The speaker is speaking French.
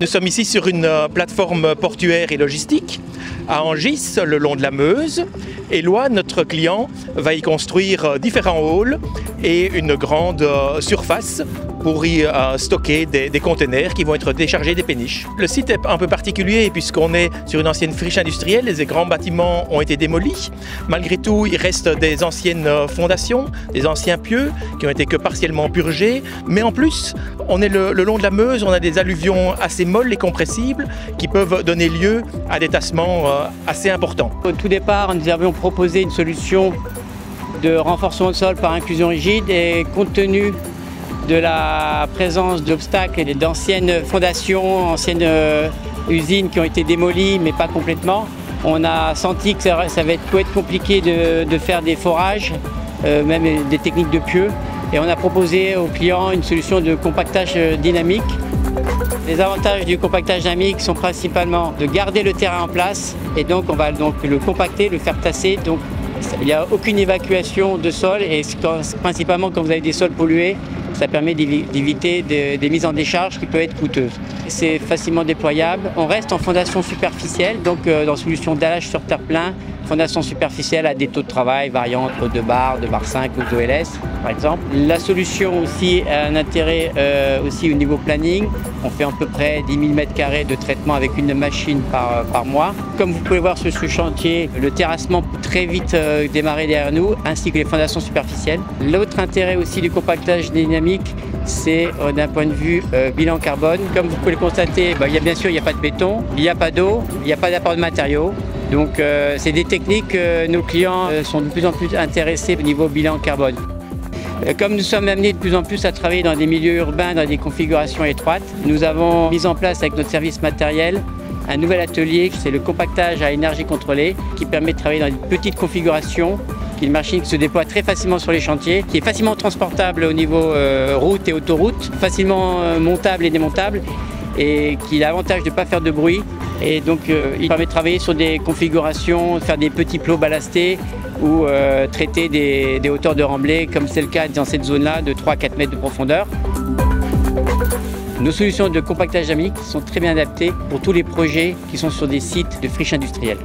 Nous sommes ici sur une plateforme portuaire et logistique à Angis, le long de la Meuse. Et Loa, notre client, va y construire différents halls et une grande surface pour y stocker des conteneurs qui vont être déchargés des péniches. Le site est un peu particulier puisqu'on est sur une ancienne friche industrielle. Les grands bâtiments ont été démolis. Malgré tout, il reste des anciennes fondations, des anciens pieux qui ont été que partiellement purgés. Mais en plus, on est le long de la Meuse, on a des alluvions assez molles et compressibles qui peuvent donner lieu à des tassements assez importants. Au tout départ, nous avions proposé une solution de renforcement de sol par inclusion rigide et compte tenu de la présence d'obstacles et d'anciennes fondations, anciennes usines qui ont été démolies mais pas complètement, on a senti que ça peut être compliqué de faire des forages, même des techniques de pieux, et on a proposé aux clients une solution de compactage dynamique. Les avantages du compactage dynamique sont principalement de garder le terrain en place et donc on va donc le compacter, le faire tasser. Donc il n'y a aucune évacuation de sol et principalement quand vous avez des sols pollués, ça permet d'éviter des mises en décharge qui peuvent être coûteuses. C'est facilement déployable. On reste en fondation superficielle, donc dans solution d'allage sur terre-plein, fondation superficielle à des taux de travail variant entre 2 bars, 2 bars 5 ou 2 LS par exemple. La solution aussi a un intérêt aussi au niveau planning. On fait à peu près 10 000 m² de traitement avec une machine par mois. Comme vous pouvez voir sur ce chantier, le terrassement peut très vite démarrer derrière nous, ainsi que les fondations superficielles. L'autre intérêt aussi du compactage dynamique, c'est d'un point de vue bilan carbone. Comme vous pouvez le constater, bien sûr il n'y a pas de béton, il n'y a pas d'eau, il n'y a pas d'apport de matériaux. Donc c'est des techniques que nos clients sont de plus en plus intéressés au niveau bilan carbone. Comme nous sommes amenés de plus en plus à travailler dans des milieux urbains, dans des configurations étroites, nous avons mis en place avec notre service matériel un nouvel atelier, c'est le compactage à énergie contrôlée, qui permet de travailler dans une petite configuration, qui est une machine qui se déploie très facilement sur les chantiers, qui est facilement transportable au niveau route et autoroute, facilement montable et démontable, et qui a l'avantage de ne pas faire de bruit. Et donc il permet de travailler sur des configurations, faire des petits plots ballastés ou traiter des hauteurs de remblai, comme c'est le cas dans cette zone-là, de 3 à 4 mètres de profondeur. Nos solutions de compactage dynamique sont très bien adaptées pour tous les projets qui sont sur des sites de friches industrielles.